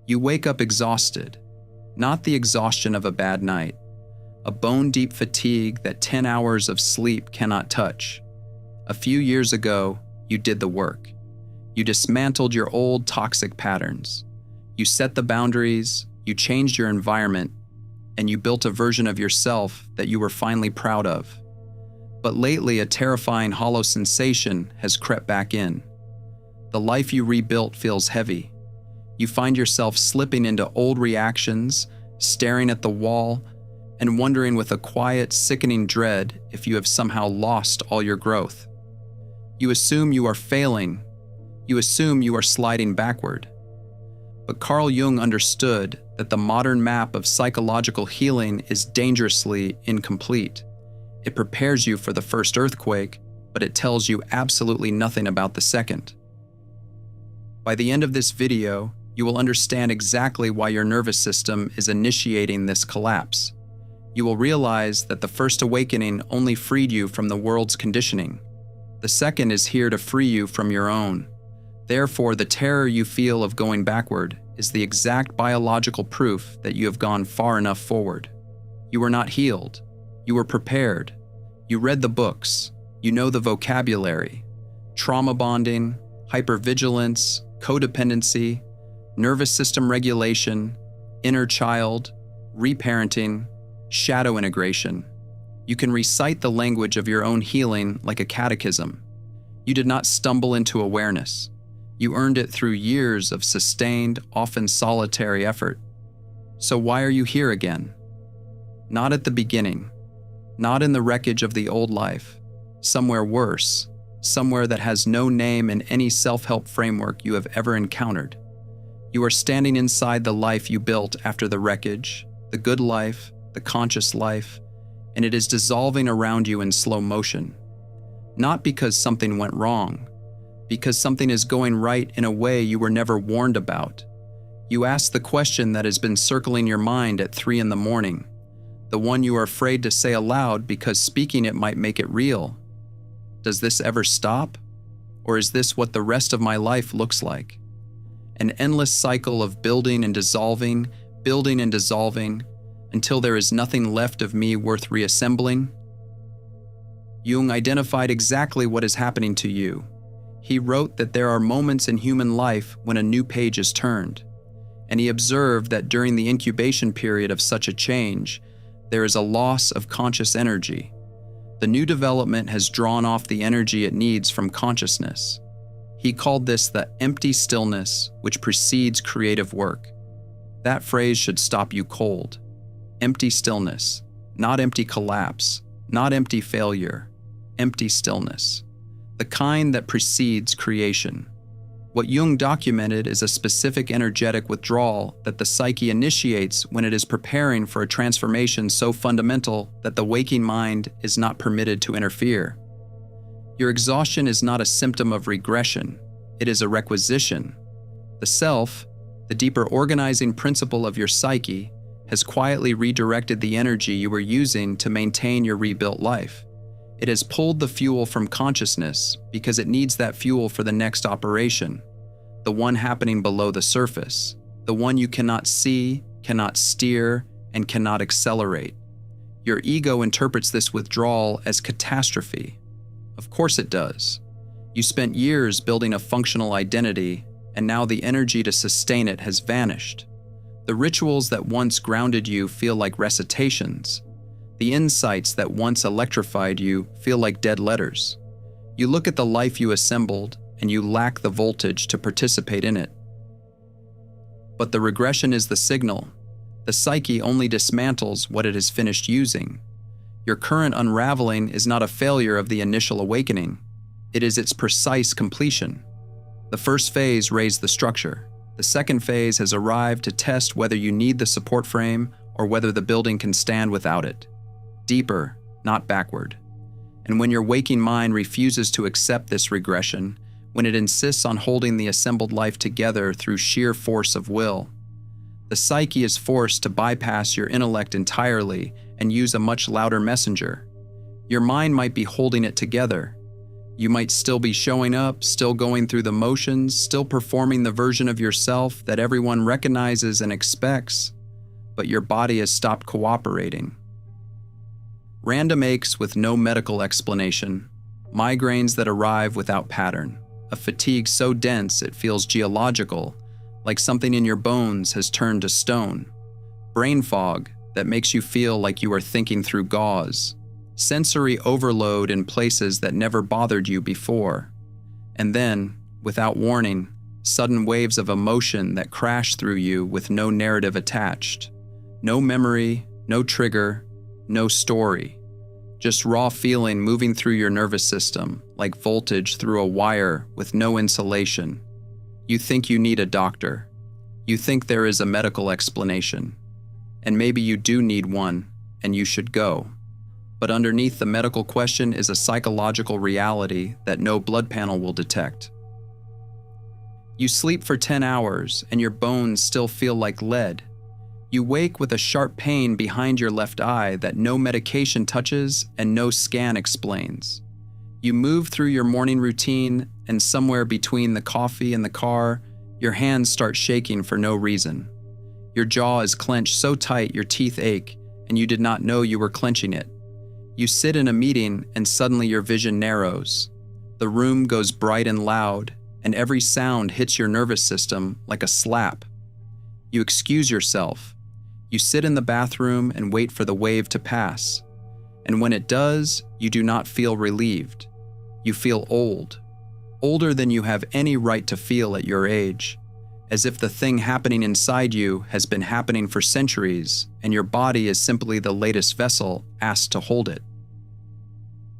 You wake up exhausted, not the exhaustion of a bad night, a bone-deep fatigue that 10 hours of sleep cannot touch. A few years ago, you did the work. You dismantled your old toxic patterns. You set the boundaries, you changed your environment, and you built a version of yourself that you were finally proud of. But lately, a terrifying hollow sensation has crept back in. The life you rebuilt feels heavy. You find yourself slipping into old reactions, staring at the wall, and wondering with a quiet, sickening dread if you have somehow lost all your growth. You assume you are failing. You assume you are sliding backward. But Carl Jung understood that the modern map of psychological healing is dangerously incomplete. It prepares you for the first earthquake, but it tells you absolutely nothing about the second. By the end of this video, you will understand exactly why your nervous system is initiating this collapse. You will realize that the first awakening only freed you from the world's conditioning. The second is here to free you from your own. Therefore, the terror you feel of going backward is the exact biological proof that you have gone far enough forward. You were not healed. You were prepared. You read the books. You know the vocabulary. Trauma bonding, hypervigilance, codependency, nervous system regulation, inner child, reparenting, shadow integration. You can recite the language of your own healing like a catechism. You did not stumble into awareness. You earned it through years of sustained, often solitary effort. So why are you here again? Not at the beginning, not in the wreckage of the old life, somewhere worse, somewhere that has no name in any self-help framework you have ever encountered. You are standing inside the life you built after the wreckage, the good life, the conscious life, and it is dissolving around you in slow motion. Not because something went wrong, because something is going right in a way you were never warned about. You ask the question that has been circling your mind at 3 in the morning, the one you are afraid to say aloud because speaking it might make it real. Does this ever stop? Or is this what the rest of my life looks like? An endless cycle of building and dissolving, until there is nothing left of me worth reassembling? Jung identified exactly what is happening to you. He wrote that there are moments in human life when a new page is turned, and he observed that during the incubation period of such a change, there is a loss of conscious energy. The new development has drawn off the energy it needs from consciousness. He called this the empty stillness which precedes creative work. That phrase should stop you cold. Empty stillness, not empty collapse, not empty failure, empty stillness. The kind that precedes creation. What Jung documented is a specific energetic withdrawal that the psyche initiates when it is preparing for a transformation so fundamental that the waking mind is not permitted to interfere. Your exhaustion is not a symptom of regression, it is a requisition. The self, the deeper organizing principle of your psyche, has quietly redirected the energy you were using to maintain your rebuilt life. It has pulled the fuel from consciousness because it needs that fuel for the next operation, the one happening below the surface, the one you cannot see, cannot steer, and cannot accelerate. Your ego interprets this withdrawal as catastrophe. Of course it does. You spent years building a functional identity, and now the energy to sustain it has vanished. The rituals that once grounded you feel like recitations. The insights that once electrified you feel like dead letters. You look at the life you assembled, and you lack the voltage to participate in it. But the regression is the signal. The psyche only dismantles what it has finished using. Your current unraveling is not a failure of the initial awakening. It is its precise completion. The first phase raised the structure. The second phase has arrived to test whether you need the support frame or whether the building can stand without it. Deeper, not backward. And when your waking mind refuses to accept this regression, when it insists on holding the assembled life together through sheer force of will, the psyche is forced to bypass your intellect entirely and use a much louder messenger. Your mind might be holding it together. You might still be showing up, still going through the motions, still performing the version of yourself that everyone recognizes and expects, but your body has stopped cooperating. Random aches with no medical explanation, migraines that arrive without pattern, a fatigue so dense it feels geological, like something in your bones has turned to stone, brain fog that makes you feel like you are thinking through gauze, sensory overload in places that never bothered you before, and then, without warning, sudden waves of emotion that crash through you with no narrative attached. No memory, no trigger, no story. Just raw feeling moving through your nervous system, like voltage through a wire with no insulation. You think you need a doctor. You think there is a medical explanation. And maybe you do need one, and you should go. But underneath the medical question is a psychological reality that no blood panel will detect. You sleep for 10 hours, and your bones still feel like lead. You wake with a sharp pain behind your left eye that no medication touches and no scan explains. You move through your morning routine, and somewhere between the coffee and the car, your hands start shaking for no reason. Your jaw is clenched so tight your teeth ache, and you did not know you were clenching it. You sit in a meeting, and suddenly your vision narrows. The room goes bright and loud, and every sound hits your nervous system like a slap. You excuse yourself. You sit in the bathroom and wait for the wave to pass. And when it does, you do not feel relieved. You feel old. Older than you have any right to feel at your age. As if the thing happening inside you has been happening for centuries, and your body is simply the latest vessel asked to hold it.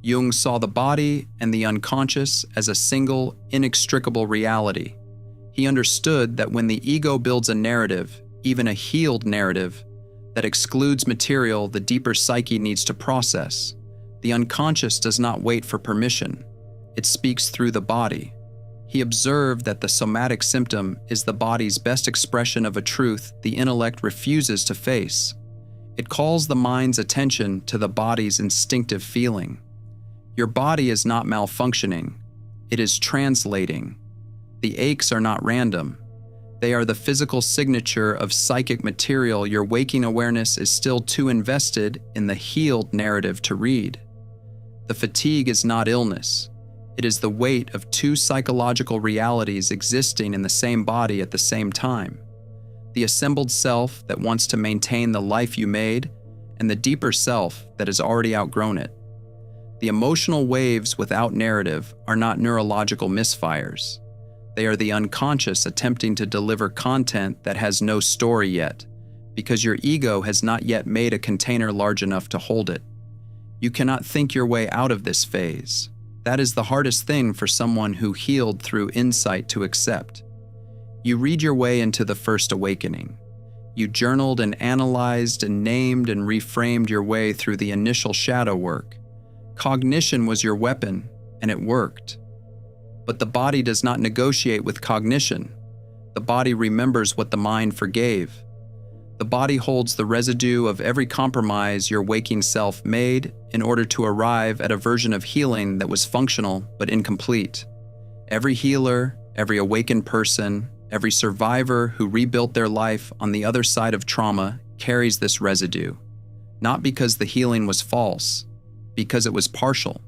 Jung saw the body and the unconscious as a single, inextricable reality. He understood that when the ego builds a narrative, even a healed narrative, that excludes material the deeper psyche needs to process, the unconscious does not wait for permission. It speaks through the body. He observed that the somatic symptom is the body's best expression of a truth the intellect refuses to face. It calls the mind's attention to the body's instinctive feeling. Your body is not malfunctioning. It is translating. The aches are not random. They are the physical signature of psychic material your waking awareness is still too invested in the healed narrative to read. The fatigue is not illness. It is the weight of two psychological realities existing in the same body at the same time. The assembled self that wants to maintain the life you made, and the deeper self that has already outgrown it. The emotional waves without narrative are not neurological misfires. They are the unconscious attempting to deliver content that has no story yet, because your ego has not yet made a container large enough to hold it. You cannot think your way out of this phase. That is the hardest thing for someone who healed through insight to accept. You read your way into the first awakening. You journaled and analyzed and named and reframed your way through the initial shadow work. Cognition was your weapon, and it worked. But the body does not negotiate with cognition. The body remembers what the mind forgave. The body holds the residue of every compromise your waking self made in order to arrive at a version of healing that was functional but incomplete. Every healer, every awakened person, every survivor who rebuilt their life on the other side of trauma carries this residue, not because the healing was false, because it was partial.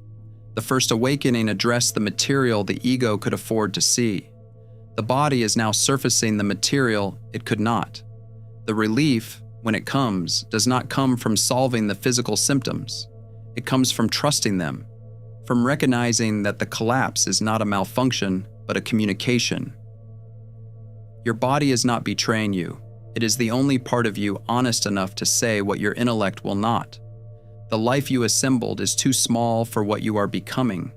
The first awakening addressed the material the ego could afford to see. The body is now surfacing the material it could not. The relief, when it comes, does not come from solving the physical symptoms. It comes from trusting them, from recognizing that the collapse is not a malfunction, but a communication. Your body is not betraying you. It is the only part of you honest enough to say what your intellect will not. The life you assembled is too small for what you are becoming,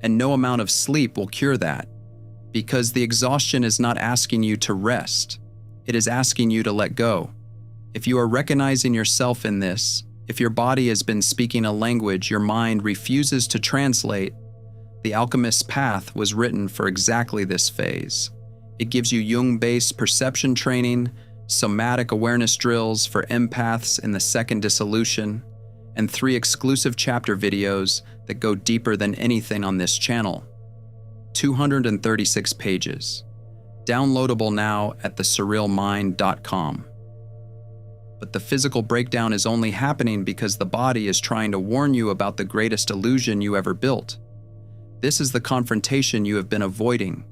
and no amount of sleep will cure that, because the exhaustion is not asking you to rest. It is asking you to let go. If you are recognizing yourself in this, if your body has been speaking a language your mind refuses to translate, the alchemist's path was written for exactly this phase. It gives you Jung-based perception training, somatic awareness drills for empaths in the second dissolution. and 3 exclusive chapter videos that go deeper than anything on this channel. 236 pages. Downloadable now at thesurrealmind.com. But the physical breakdown is only happening because the body is trying to warn you about the greatest illusion you ever built. This is the confrontation you have been avoiding,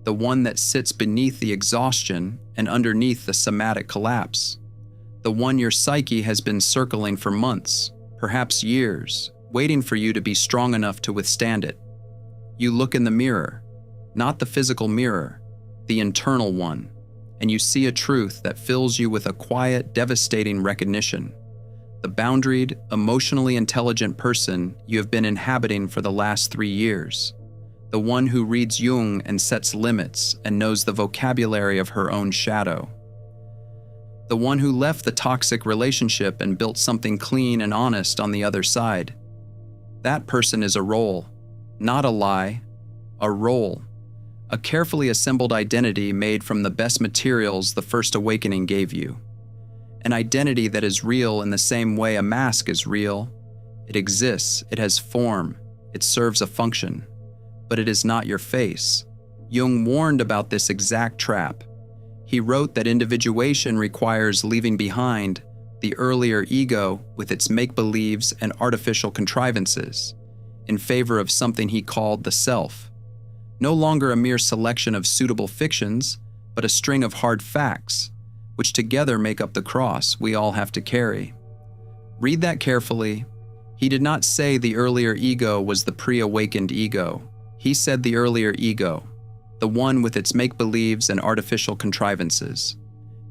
the one that sits beneath the exhaustion and underneath the somatic collapse, the one your psyche has been circling for months, perhaps years, waiting for you to be strong enough to withstand it. You look in the mirror, not the physical mirror, the internal one, and you see a truth that fills you with a quiet, devastating recognition. The boundaried, emotionally intelligent person you have been inhabiting for the last 3 years. The one who reads Jung and sets limits and knows the vocabulary of her own shadow. The one who left the toxic relationship and built something clean and honest on the other side. That person is a role, not a lie, a role. A carefully assembled identity made from the best materials the first awakening gave you. An identity that is real in the same way a mask is real. It exists, it has form, it serves a function, but it is not your face. Jung warned about this exact trap. He wrote that individuation requires leaving behind the earlier ego with its make-believes and artificial contrivances, in favor of something he called the self. No longer a mere selection of suitable fictions, but a string of hard facts, which together make up the cross we all have to carry. Read that carefully. He did not say the earlier ego was the pre-awakened ego. He said the earlier ego, the one with its make-believes and artificial contrivances.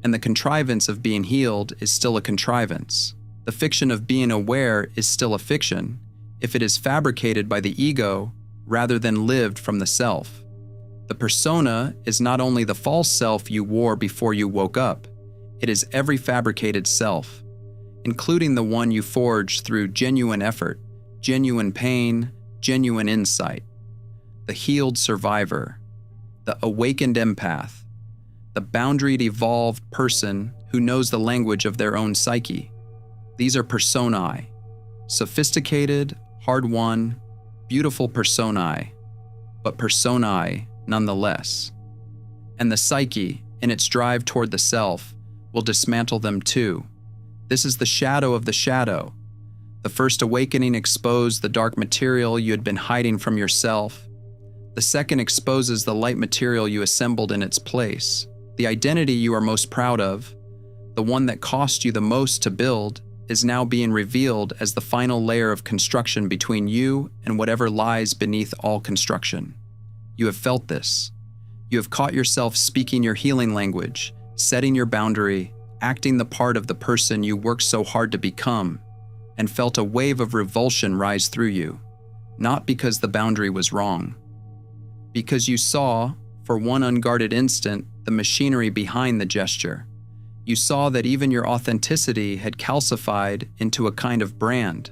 And the contrivance of being healed is still a contrivance. The fiction of being aware is still a fiction, if it is fabricated by the ego rather than lived from the self. The persona is not only the false self you wore before you woke up, it is every fabricated self, including the one you forged through genuine effort, genuine pain, genuine insight. The healed survivor, the awakened empath, the boundaried evolved person who knows the language of their own psyche. These are personae, sophisticated, hard-won, beautiful personae, but personae nonetheless. And the psyche, in its drive toward the self, will dismantle them too. This is the shadow of the shadow. The first awakening exposed the dark material you had been hiding from yourself. The second exposes the light material you assembled in its place. The identity you are most proud of, the one that cost you the most to build, is now being revealed as the final layer of construction between you and whatever lies beneath all construction. You have felt this. You have caught yourself speaking your healing language, setting your boundary, acting the part of the person you worked so hard to become, and felt a wave of revulsion rise through you, not because the boundary was wrong. Because you saw, for one unguarded instant, the machinery behind the gesture. You saw that even your authenticity had calcified into a kind of brand,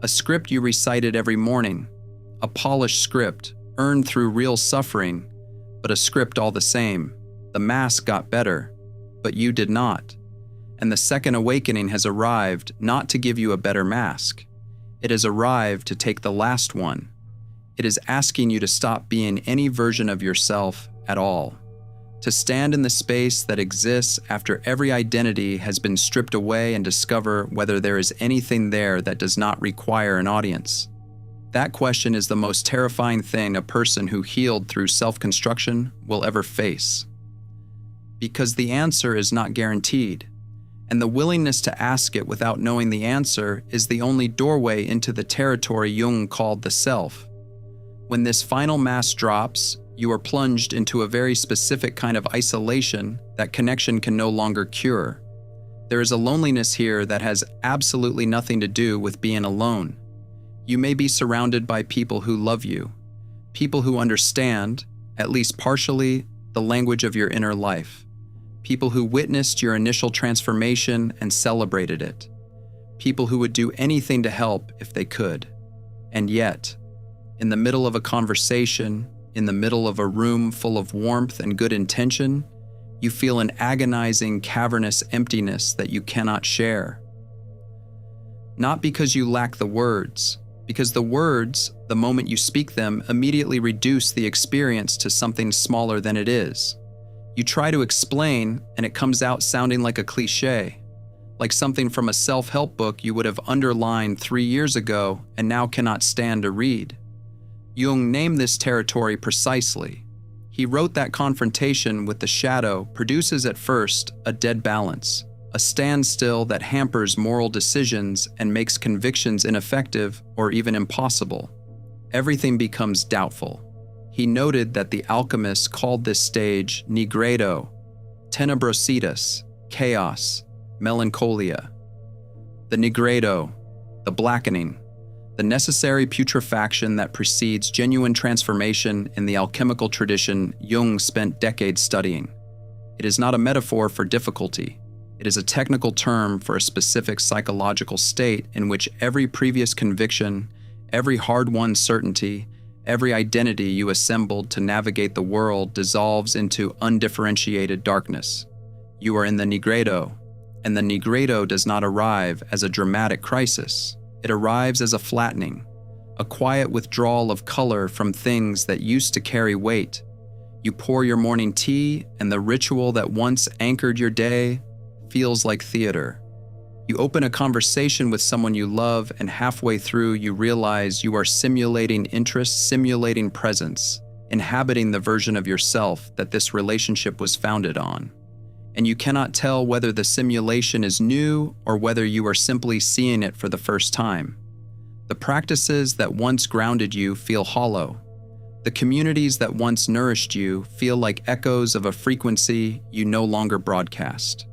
a script you recited every morning, a polished script earned through real suffering, but a script all the same. The mask got better, but you did not. And the second awakening has arrived not to give you a better mask. It has arrived to take the last one. It is asking you to stop being any version of yourself at all. To stand in the space that exists after every identity has been stripped away and discover whether there is anything there that does not require an audience. That question is the most terrifying thing a person who healed through self-construction will ever face. Because the answer is not guaranteed, and the willingness to ask it without knowing the answer is the only doorway into the territory Jung called the self. When this final mask drops, you are plunged into a very specific kind of isolation that connection can no longer cure. There is a loneliness here that has absolutely nothing to do with being alone. You may be surrounded by people who love you, people who understand, at least partially, the language of your inner life, people who witnessed your initial transformation and celebrated it, people who would do anything to help if they could. And yet, in the middle of a conversation, in the middle of a room full of warmth and good intention, you feel an agonizing, cavernous emptiness that you cannot share. Not because you lack the words, because the words, the moment you speak them, immediately reduce the experience to something smaller than it is. You try to explain, and it comes out sounding like a cliché, like something from a self-help book you would have underlined 3 years ago and now cannot stand to read. Jung named this territory precisely. He wrote that confrontation with the shadow produces at first a dead balance, a standstill that hampers moral decisions and makes convictions ineffective or even impossible. Everything becomes doubtful. He noted that the alchemists called this stage nigredo, tenebrositas, chaos, melancholia. The nigredo, the blackening, the necessary putrefaction that precedes genuine transformation in the alchemical tradition Jung spent decades studying. It is not a metaphor for difficulty. It is a technical term for a specific psychological state in which every previous conviction, every hard-won certainty, every identity you assembled to navigate the world dissolves into undifferentiated darkness. You are in the nigredo, and the nigredo does not arrive as a dramatic crisis. It arrives as a flattening, a quiet withdrawal of color from things that used to carry weight. You pour your morning tea, and the ritual that once anchored your day feels like theater. You open a conversation with someone you love, and halfway through you realize you are simulating interest, simulating presence, inhabiting the version of yourself that this relationship was founded on. And you cannot tell whether the simulation is new or whether you are simply seeing it for the first time. The practices that once grounded you feel hollow. The communities that once nourished you feel like echoes of a frequency you no longer broadcast.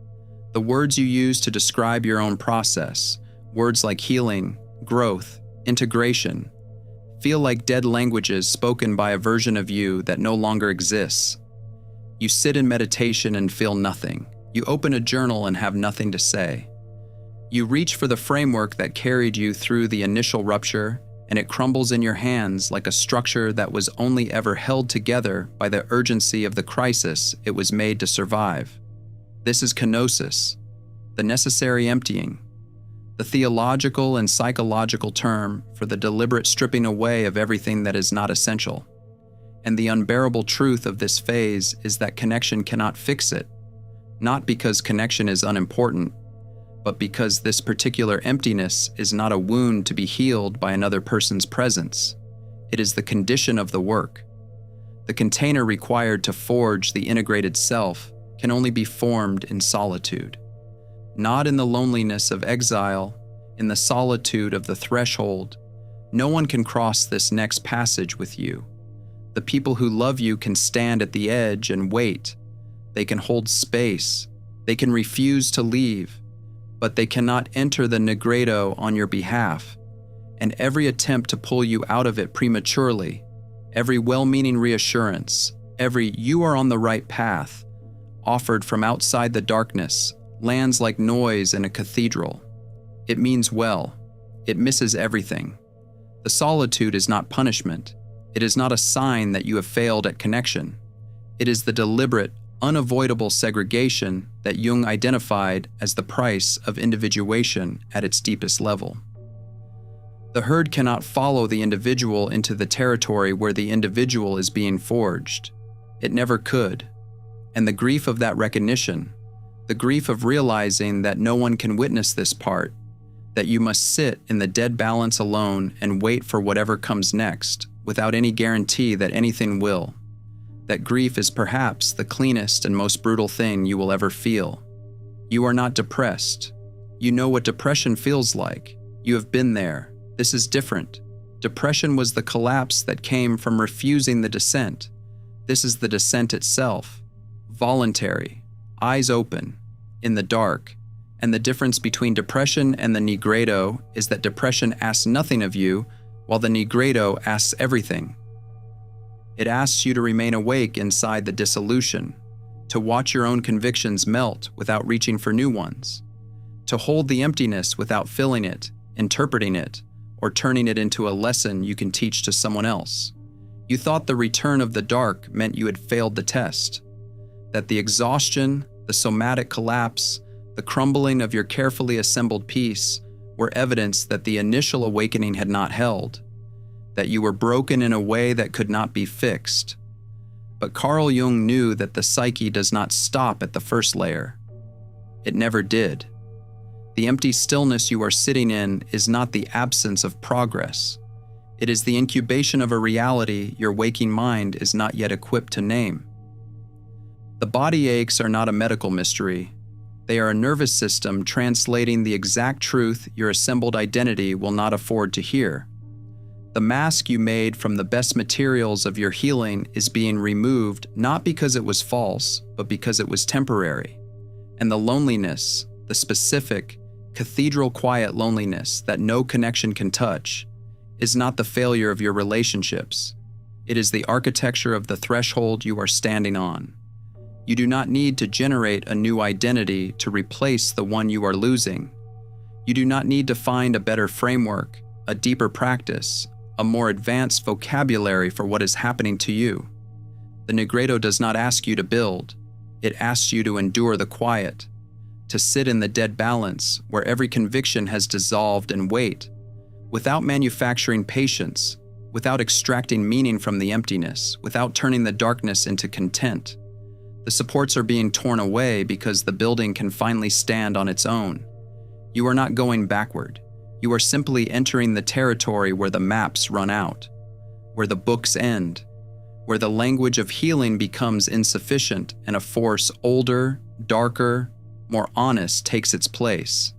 The words you use to describe your own process, words like healing, growth, integration, feel like dead languages spoken by a version of you that no longer exists. You sit in meditation and feel nothing. You open a journal and have nothing to say. You reach for the framework that carried you through the initial rupture, and it crumbles in your hands like a structure that was only ever held together by the urgency of the crisis it was made to survive. This is kenosis, the necessary emptying, the theological and psychological term for the deliberate stripping away of everything that is not essential. And the unbearable truth of this phase is that connection cannot fix it, not because connection is unimportant, but because this particular emptiness is not a wound to be healed by another person's presence. It is the condition of the work. The container required to forge the integrated self can only be formed in solitude. Not in the loneliness of exile, in the solitude of the threshold. No one can cross this next passage with you. The people who love you can stand at the edge and wait. They can hold space. They can refuse to leave, but they cannot enter the nigredo on your behalf. And every attempt to pull you out of it prematurely, every well-meaning reassurance, every "you are on the right path," offered from outside the darkness, lands like noise in a cathedral. It means well. It misses everything. The solitude is not punishment. It is not a sign that you have failed at connection. It is the deliberate, unavoidable segregation that Jung identified as the price of individuation at its deepest level. The herd cannot follow the individual into the territory where the individual is being forged. It never could. And the grief of that recognition, the grief of realizing that no one can witness this part, that you must sit in the dead balance alone and wait for whatever comes next, without any guarantee that anything will. That grief is perhaps the cleanest and most brutal thing you will ever feel. You are not depressed. You know what depression feels like. You have been there. This is different. Depression was the collapse that came from refusing the descent. This is the descent itself. Voluntary, eyes open, in the dark. And the difference between depression and the nigredo is that depression asks nothing of you, while the nigredo asks everything. It asks you to remain awake inside the dissolution, to watch your own convictions melt without reaching for new ones, to hold the emptiness without filling it, interpreting it, or turning it into a lesson you can teach to someone else. You thought the return of the dark meant you had failed the test, that the exhaustion, the somatic collapse, the crumbling of your carefully assembled piece were evidence that the initial awakening had not held, that you were broken in a way that could not be fixed. But Carl Jung knew that the psyche does not stop at the first layer. It never did. The empty stillness you are sitting in is not the absence of progress. It is the incubation of a reality your waking mind is not yet equipped to name. The body aches are not a medical mystery. They are a nervous system translating the exact truth your assembled identity will not afford to hear. The mask you made from the best materials of your healing is being removed not because it was false, but because it was temporary. And the loneliness, the specific, cathedral quiet loneliness that no connection can touch, is not the failure of your relationships. It is the architecture of the threshold you are standing on. You do not need to generate a new identity to replace the one you are losing. You do not need to find a better framework, a deeper practice, a more advanced vocabulary for what is happening to you. The nigredo does not ask you to build. It asks you to endure the quiet, to sit in the dead balance where every conviction has dissolved and wait, without manufacturing patience, without extracting meaning from the emptiness, without turning the darkness into content. The supports are being torn away because the building can finally stand on its own. You are not going backward. You are simply entering the territory where the maps run out, where the books end, where the language of healing becomes insufficient and a force older, darker, more honest takes its place.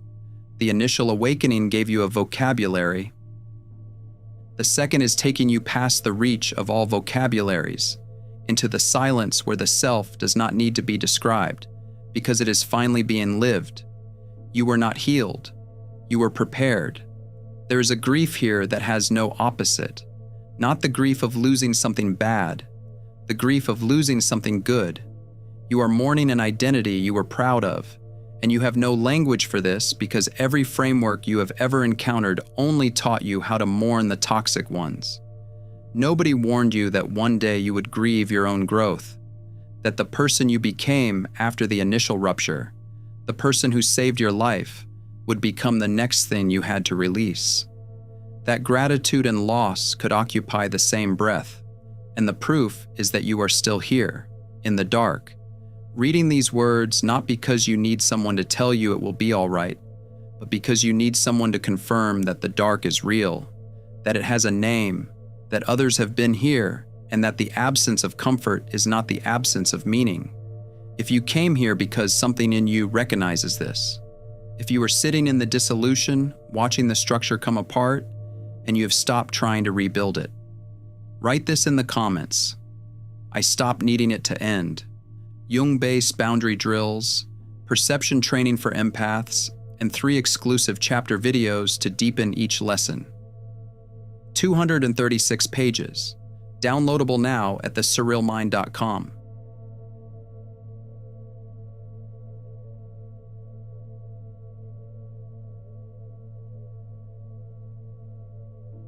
The initial awakening gave you a vocabulary. The second is taking you past the reach of all vocabularies, into the silence where the self does not need to be described, because it is finally being lived. You were not healed. You were prepared. There is a grief here that has no opposite, not the grief of losing something bad, the grief of losing something good. You are mourning an identity you were proud of, and you have no language for this because every framework you have ever encountered only taught you how to mourn the toxic ones. Nobody warned you that one day you would grieve your own growth, that the person you became after the initial rupture, the person who saved your life, would become the next thing you had to release. That gratitude and loss could occupy the same breath, and the proof is that you are still here, in the dark, reading these words not because you need someone to tell you it will be all right, but because you need someone to confirm that the dark is real, that it has a name, that others have been here, and that the absence of comfort is not the absence of meaning. If you came here because something in you recognizes this, if you were sitting in the dissolution, watching the structure come apart, and you have stopped trying to rebuild it, write this in the comments. I stopped needing it to end. Jung-based boundary drills, perception training for empaths, and 3 exclusive chapter videos to deepen each lesson. 236 pages, downloadable now at thesurrealmind.com.